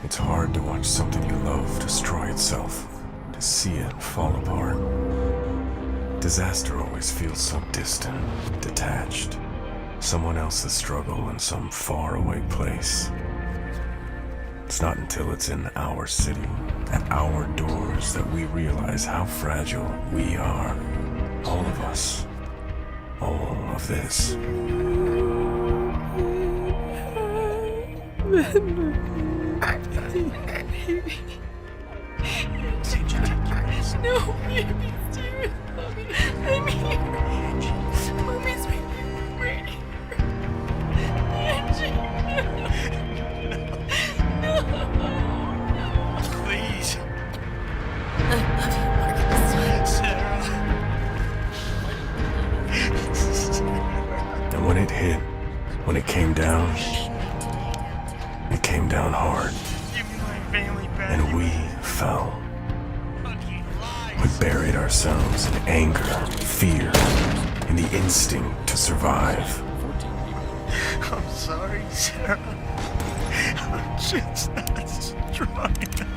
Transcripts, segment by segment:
It's hard to watch something you love destroy itself, to see it fall apart. Disaster always feels so distant, detached. Someone else's struggle in some faraway place. It's not until it's in our city, at our doors, that we realize how fragile we are. All of us. All of this. No, baby, Steven, Mommy, I'm here. Mommy's right here. Angie, no. Please. I love you, Marcus. Sarah. And when it hit, when it came down hard. Give me my family back. And we fell. Fucking lies. We buried ourselves in anger, fear, in the instinct to survive. I'm sorry, Sarah. I'm just not strong enough.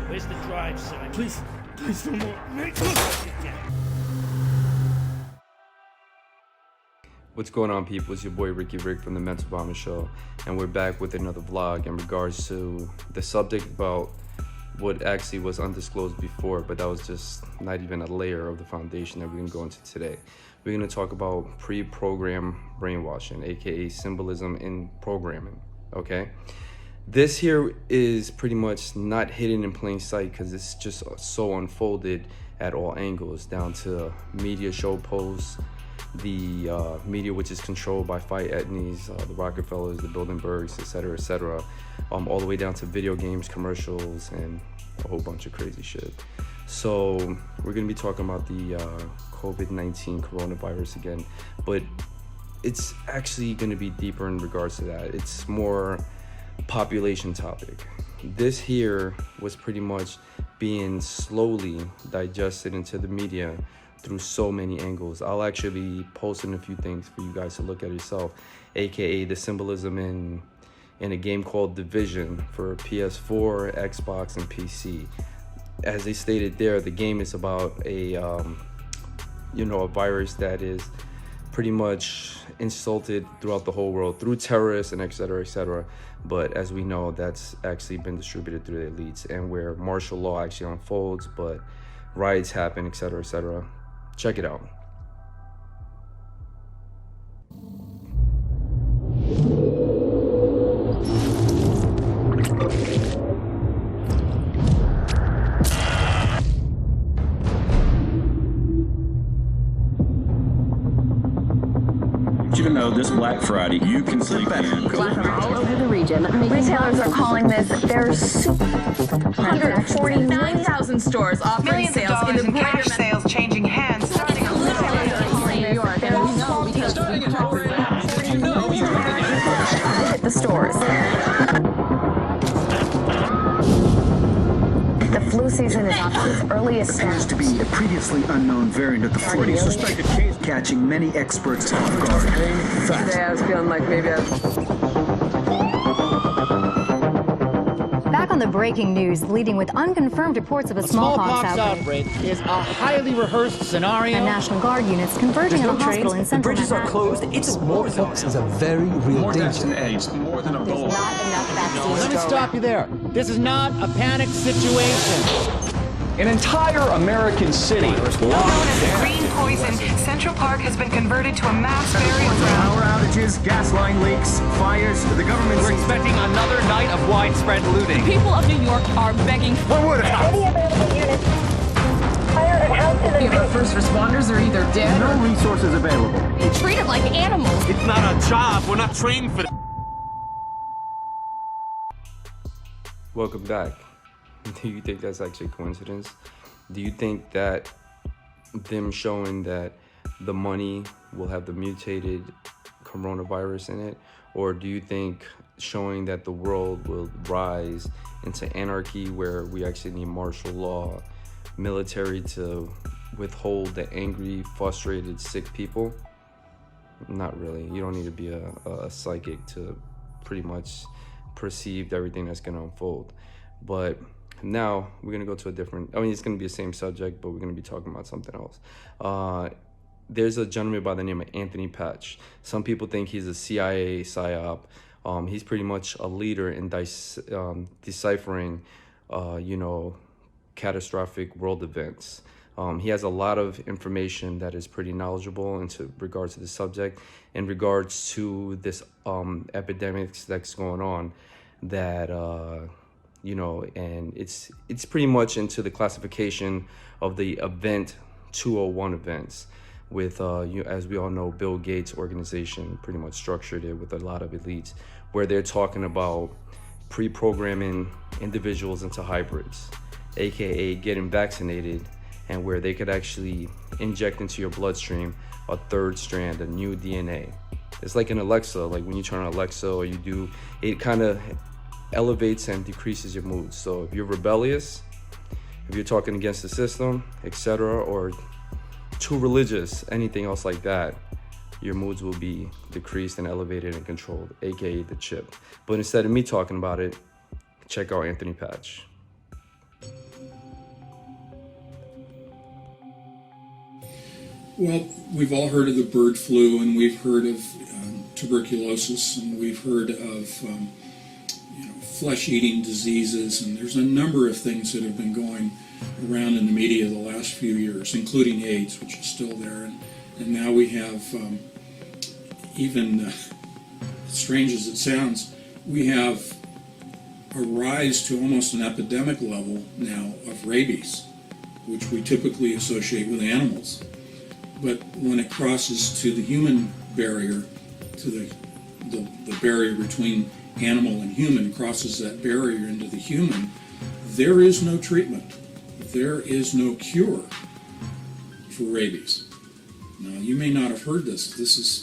Where's the drive, son? Please no more. What's going on, people? It's your boy RickyRick from the Mental Vomit Show, and we're back with another vlog in regards to the subject about what actually was undisclosed before, but that was just not even a layer of the foundation that we're gonna go into today. We're gonna talk about pre-program brainwashing, aka symbolism in programming, okay? This here is pretty much not hidden in plain sight because it's just so unfolded at all angles, down to media show posts, the media which is controlled by fight ethnies, the Rockefellers, the Bilderbergs, etc., all the way down to video games, commercials, and a whole bunch of crazy shit. So we're gonna be talking about the COVID-19 coronavirus again, but it's actually gonna be deeper in regards to that. It's more population topic. This here was pretty much being slowly digested into the media through so many angles. I'll actually be posting a few things for you guys to look at yourself, aka the symbolism in a game called Division for PS4, Xbox, and PC. As they stated there, the game is about a virus that is pretty much insulted throughout the whole world through terrorists and etc. But as we know, that's actually been distributed through the elites, and where martial law actually unfolds, but riots happen, etc. Check it out. You to know this Black Friday, you can sleep in. All over the region. Retailers are calling this their 149,000 stores offering sales in the cash sales changing hands starting on New York. Hit the stores. The flu season is off to its earliest appears to be a previously unknown variant of the flu. Suspected case catching many experts off guard. Today I was feeling like maybe Back on the breaking news, leading with unconfirmed reports of a smallpox outbreak is a highly rehearsed scenario. And National Guard units converging on a hospital in central Bridges are closed. Smallpox is a very real danger. More AIDS, more than a There's bullet. not enough vaccines. Let me stop you there. This is not a panic situation. An entire American city known as the green poison. Central Park has been converted to a mass burial ground. Power outages, gas line leaks, fires. The government's We're expecting another night of widespread looting. people of New York are begging for What would have happened? any available units. Fire and Our first responders are either dead No resources available. Being treated like animals. It's not our job. We're not trained for that. Welcome back. Do you think that's actually a coincidence? Do you think that them showing that the money will have the mutated coronavirus in it? Or do you think showing that the world will rise into anarchy where we actually need martial law, military to withhold the angry, frustrated, sick people? Not really. You don't need to be a psychic to pretty much perceive everything that's going to unfold. But now we're going to go to a different, it's going to be the same subject, but we're going to be talking about something else. There's a gentleman by the name of Anthony Patch. Some people think he's a CIA psyop. He's pretty much a leader in deciphering, catastrophic world events. He has a lot of information that is pretty knowledgeable in regards to the subject, in regards to this epidemic that's going on, that and it's pretty much into the classification of the event 201 events. With as we all know, Bill Gates' organization pretty much structured it with a lot of elites, where they're talking about pre-programming individuals into hybrids, aka getting vaccinated, and where they could actually inject into your bloodstream a third strand, a new DNA. It's like an Alexa, like when you turn on Alexa or you do, it kind of elevates and decreases your mood. So if you're rebellious, if you're talking against the system, etc., or too religious, anything else like that, your moods will be decreased and elevated and controlled, aka the chip. But instead of me talking about it, check out Anthony Patch. Well, we've all heard of the bird flu, and we've heard of tuberculosis, and we've heard of flesh-eating diseases, and there's a number of things that have been going around in the media the last few years, including AIDS, which is still there, and now we have, even strange as it sounds, we have a rise to almost an epidemic level now of rabies, which we typically associate with animals. But when it crosses to the human barrier, to the barrier between animal and human, crosses that barrier into the human, there is no treatment. There is no cure for rabies. Now, you may not have heard this. This is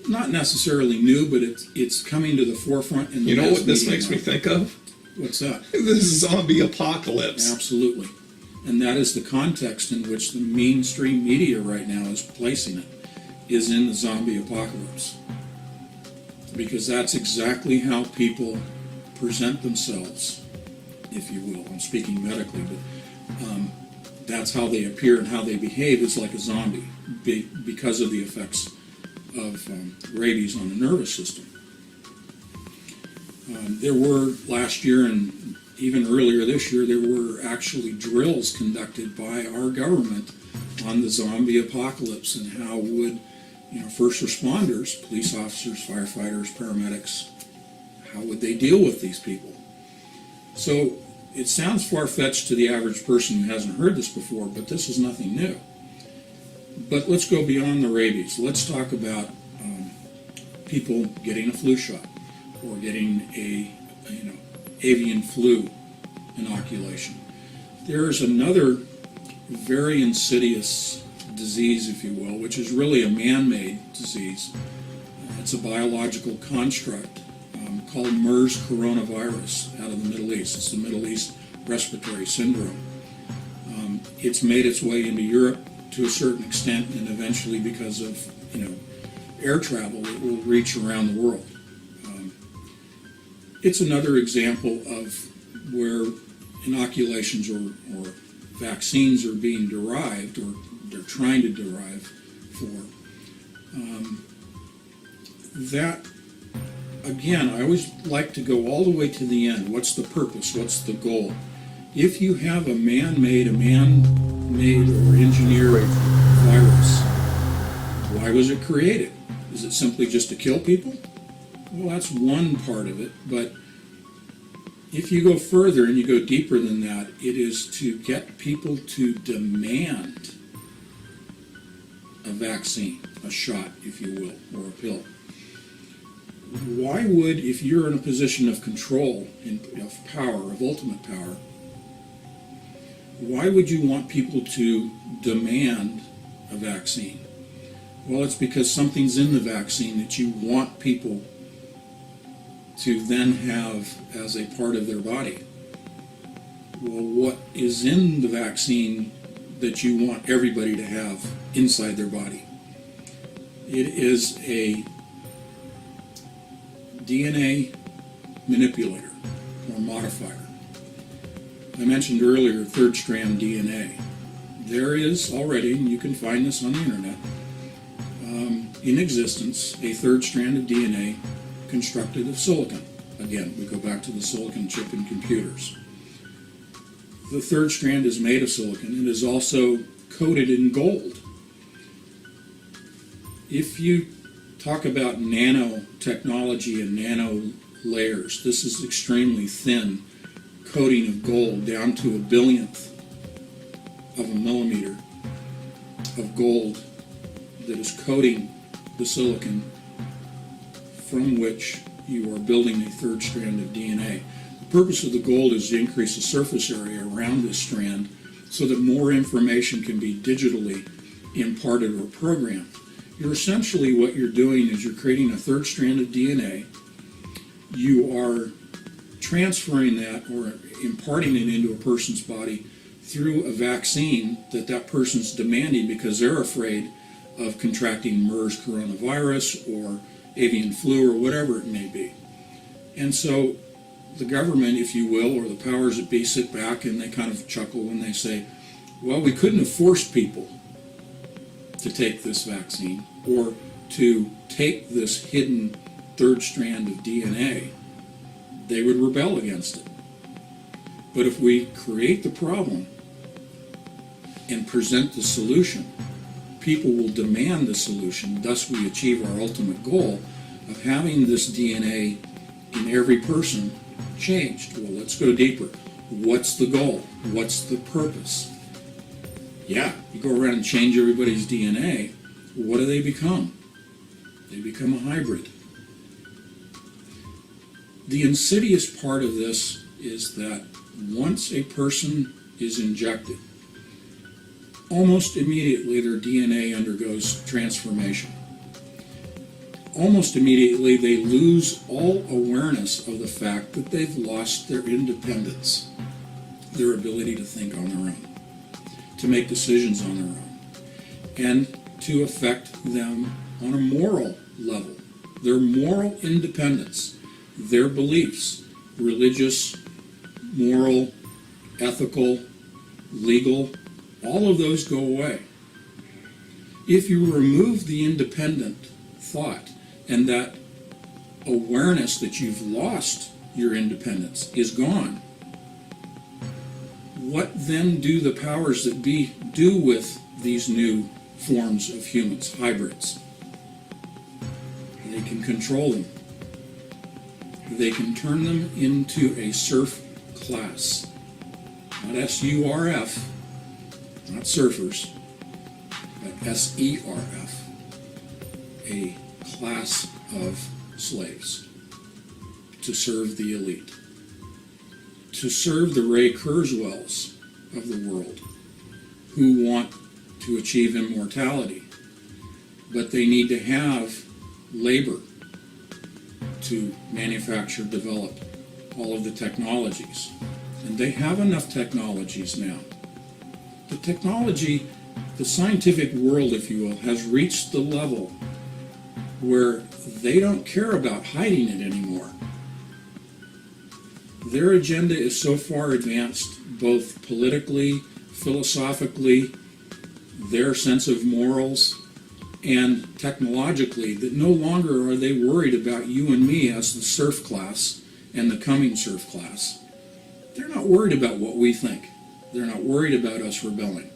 not necessarily new, but it's coming to the forefront in the You know mass what this media makes now. me think of? What's that? This zombie apocalypse. Absolutely. And that is the context in which the mainstream media right now is placing it, is in the zombie apocalypse. Because that's exactly how people present themselves, if you will. I'm speaking medically, but that's how they appear and how they behave is like a zombie because of the effects of rabies on the nervous system. There were last year and even earlier this year, there were actually drills conducted by our government on the zombie apocalypse and how would first responders, police officers, firefighters, paramedics, how would they deal with these people? So it sounds far-fetched to the average person who hasn't heard this before, but this is nothing new. But let's go beyond the rabies. Let's talk about people getting a flu shot or getting a avian flu inoculation. There is another very insidious disease, if you will, which is really a man-made disease. It's a biological construct called MERS coronavirus out of the Middle East. It's the Middle East respiratory syndrome. It's made its way into Europe to a certain extent, and eventually, because of air travel, it will reach around the world. It's another example of where inoculations or vaccines are being derived, or they're trying to derive for. That, again, I always like to go all the way to the end. What's the purpose? What's the goal? If you have a man-made or engineered virus, why was it created? Is it simply just to kill people? Well, that's one part of it, but If you go further and you go deeper than that, it is to get people to demand a vaccine, a shot, if you will, or a pill. Why would, if you're in a position of control, of power, of ultimate power, why would you want people to demand a vaccine? Well, it's because something's in the vaccine that you want people to then have as a part of their body. Well, what is in the vaccine that you want everybody to have inside their body? It is a DNA manipulator or modifier. I mentioned earlier third strand DNA. There is already, and you can find this on the internet, in existence, a third strand of DNA constructed of silicon. Again, we go back to the silicon chip in computers. The third strand is made of silicon and is also coated in gold. If you talk about nanotechnology and nano layers, this is extremely thin coating of gold down to a billionth of a millimeter of gold that is coating the silicon from which you are building a third strand of DNA. The purpose of the gold is to increase the surface area around this strand so that more information can be digitally imparted or programmed. You're essentially, what you're doing is you're creating a third strand of DNA. You are transferring that or imparting it into a person's body through a vaccine that that person's demanding because they're afraid of contracting MERS coronavirus or avian flu or whatever it may be. And so the government, if you will, or the powers that be sit back and they kind of chuckle when they say, well, we couldn't have forced people to take this vaccine or to take this hidden third strand of DNA. They would rebel against it. But if we create the problem and present the solution, people will demand the solution. Thus we achieve our ultimate goal of having this DNA in every person changed. Well, let's go deeper. What's the goal? What's the purpose? Yeah, you go around and change everybody's DNA. What do they become? They become a hybrid. The insidious part of this is that once a person is injected, almost immediately their DNA undergoes transformation. Almost immediately they lose all awareness of the fact that they've lost their independence, their ability to think on their own, to make decisions on their own, and to affect them on a moral level. Their moral independence, their beliefs, religious, moral, ethical, legal, all of those go away. If you remove the independent thought and that awareness that you've lost your independence is gone, what then do the powers that be do with these new forms of humans, hybrids? They can control them. They can turn them into a serf class. Not S-U-R-F, not surfers, but S-E-R-F, a class of slaves to serve the elite, to serve the Ray Kurzweils of the world who want to achieve immortality, but they need to have labor to manufacture, develop all of the technologies. And they have enough technologies now. The technology, the scientific world, if you will, has reached the level where they don't care about hiding it anymore. Their agenda is so far advanced, both politically, philosophically, their sense of morals, and technologically, that no longer are they worried about you and me as the serf class and the coming serf class. They're not worried about what we think. They're not worried about us rebelling.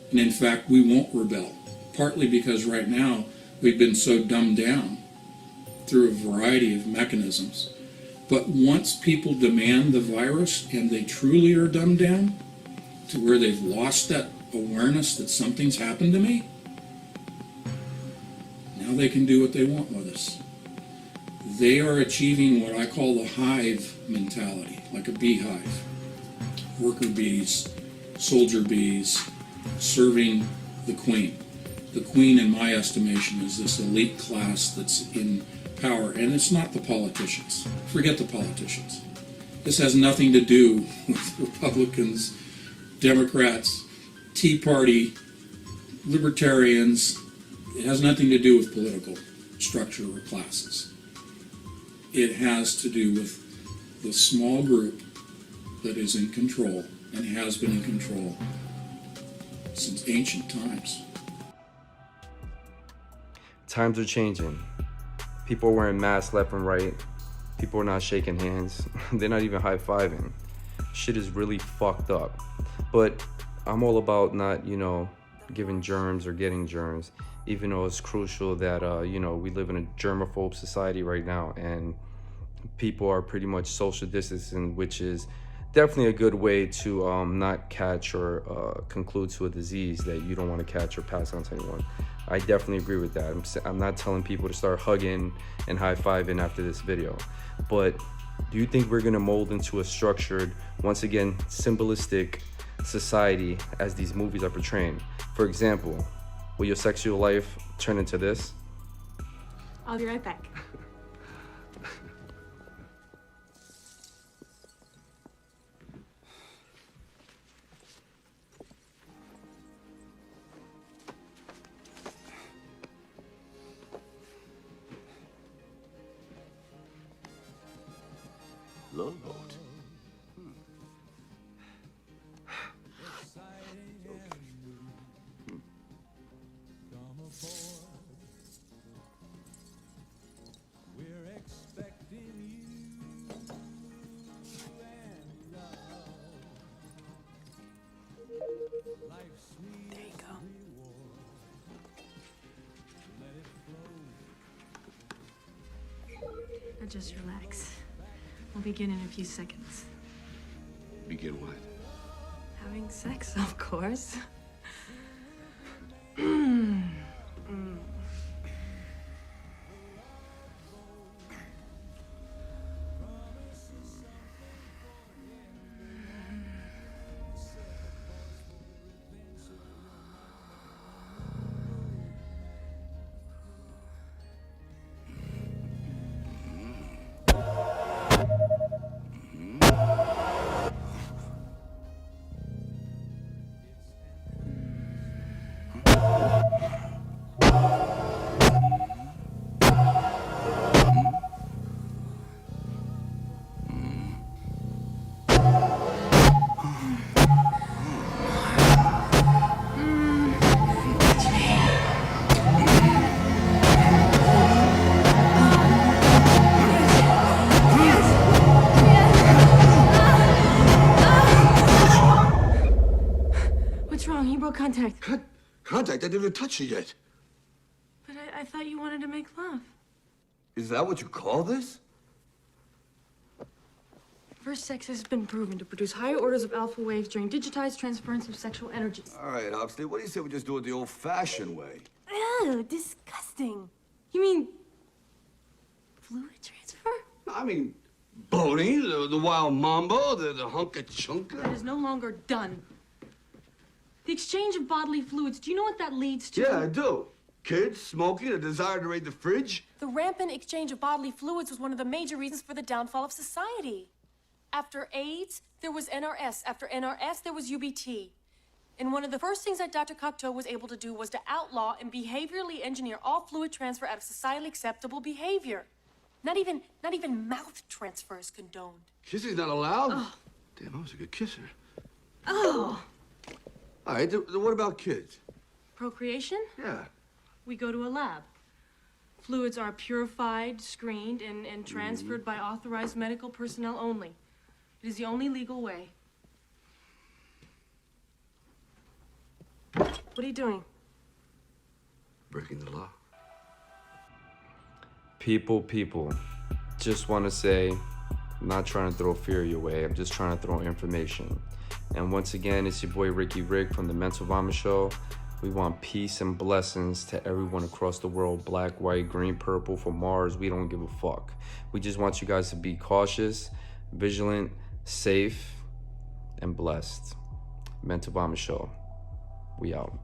And in fact, we won't rebel, partly because right now we've been so dumbed down through a variety of mechanisms But once people demand the virus and they truly are dumbed down to where they've lost that awareness that something's happened to me, now they can do what they want with us. They are achieving what I call the hive mentality, like a beehive. Worker bees, soldier bees, serving the queen. The queen, in my estimation, is this elite class that's in power, and it's not the politicians. Forget the politicians. This has nothing to do with Republicans, Democrats, Tea Party, Libertarians. It has nothing to do with political structure or classes. It has to do with the small group that is in control and has been in control since ancient times. Times are changing. People are wearing masks left and right. People are not shaking hands. They're not even high-fiving. Shit is really fucked up. But I'm all about not, giving germs or getting germs, even though it's crucial that, we live in a germaphobe society right now, and people are pretty much social distancing, which is definitely a good way to not catch or conclude to a disease that you don't want to catch or pass on to anyone. I definitely agree with that. I'm not telling people to start hugging and high-fiving after this video, but do you think we're gonna mold into a structured, once again, symbolistic society as these movies are portraying? For example, will your sexual life turn into this? I'll be right back. Love boat. There you go. Now just relax. We'll begin in a few seconds. Begin what? Having sex, of course. Contact. Contact? I didn't touch you yet. But I thought you wanted to make love. Is that what you call this? First sex has been proven to produce higher orders of alpha waves during digitized transference of sexual energies. All right, Hopsley, what do you say we just do it the old-fashioned way? Ew, disgusting. You mean fluid transfer? I mean, boning, the wild mambo, the hunka-chunka. That is no longer done. The exchange of bodily fluids, do you know what that leads to? Yeah, I do. Kids, smoking, a desire to raid the fridge. The rampant exchange of bodily fluids was one of the major reasons for the downfall of society. After AIDS, there was NRS. After NRS, there was UBT. And one of the first things that Dr. Cocteau was able to do was to outlaw and behaviorally engineer all fluid transfer out of societally acceptable behavior. Not even mouth transfer is condoned. Kissing's not allowed? Oh. Damn, I was a good kisser. Oh. All right, what about kids? Procreation? Yeah. We go to a lab. Fluids are purified, screened, and transferred by authorized medical personnel only. It is the only legal way. What are you doing? Breaking the law. People, just want to say I'm not trying to throw fear your way. I'm just trying to throw information. And once again, it's your boy RickyRick from the Mental Vomit Show. We want peace and blessings to everyone across the world, black, white, green, purple, from Mars. We don't give a fuck. We just want you guys to be cautious, vigilant, safe, and blessed. Mental Vomit Show. We out.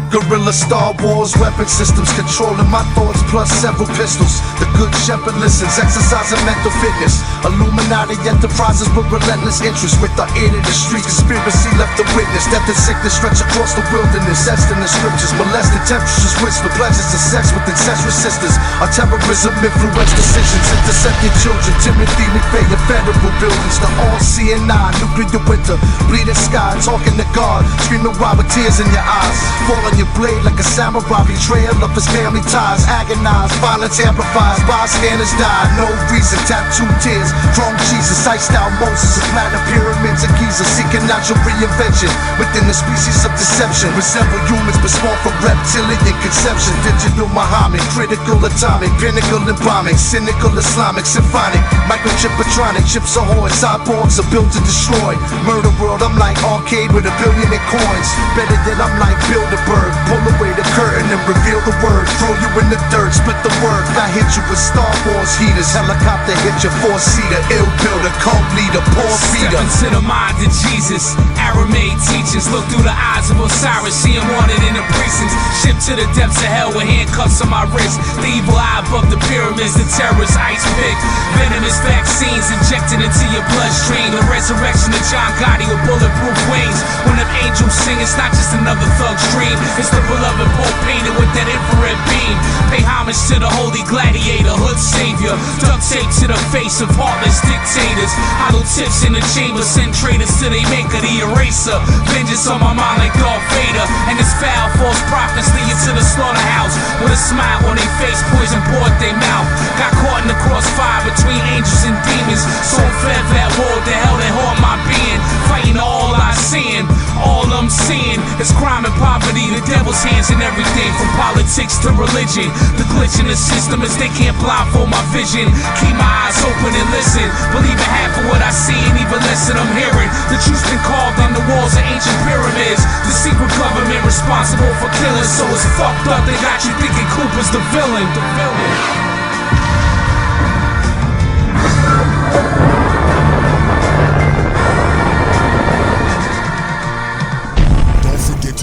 Guerrilla Star Wars weapon systems controlling my thoughts plus several pistols. The good shepherd listens, exercising mental fitness. Illuminati enterprises with relentless interest. With the ear to the street, conspiracy left the witness. Death and sickness stretch across the wilderness. Etched in the scriptures, molested temperatures, whisper pleasures of sex with incestuous sisters. Our terrorism influence decisions. Intercepting children, Timothy McVeigh, and federal buildings. The all-seeing eye, nuclear winter, bleeding sky, talking to God, screaming wild with tears in your eyes. Fall on your blade like a samurai, betrayal of his family ties. Agonized, violence amplifies, bystanders die. No reason, tattooed tears, drunk Jesus, iced out Moses, and platinum pyramids of Giza, seeking out your reinvention within the species of deception. Resemble humans but spawn from reptilian conception. Digital Muhammad, critical atomic, pinnacle embalming, cynical Islamic, symphonic, microchip patronic, chips ahoy, cyborgs are built to destroy. Murder world, I'm like arcade with $1 billion in coins. Better than I'm like Bilderberg. Pull away the curtain and reveal the word. Throw you in the dirt, split the word. I hit you with Star Wars heaters. Helicopter hit your 4-seater. Ill builder, cult leader, poor feeder. Step into the mind of Jesus. Aramaic teachings. Look through the eyes of Osiris. See him wanted in the precincts. Shipped to the depths of hell with handcuffs on my wrist. The evil eye above the pyramids. The terrorist ice pick. Venomous vaccines injected into your bloodstream. The resurrection of John Gotti with bulletproof wings. When them angels sing, it's not just another thug's dream. It's the beloved Pope painted with that infrared beam. Pay homage to the holy gladiator, hood savior. Duct tape to the face of heartless dictators. Hollow tips in the chamber, send traitors to they maker, the eraser. Vengeance on my mind like Darth Vader. And this foul false prophets lead you to the slaughterhouse. With a smile on their face, poison poured their mouth. Got caught in the crossfire between angels and demons. So fed that war, the hell that haunt my being. Fighting all I sin, all I'm seeing is crime and poverty. The devil's hands in everything, from politics to religion. The glitch in the system is they can't blindfold my vision. Keep my eyes open and listen. Believe in half of what I see and even less than I'm hearing. The truth's been carved on the walls of ancient pyramids. The secret government responsible for killing. So it's fucked up, they got you thinking Cooper's the villain.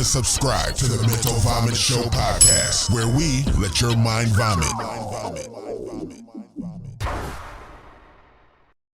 Subscribe to the Mental Vomit Show podcast, where we let your mind vomit.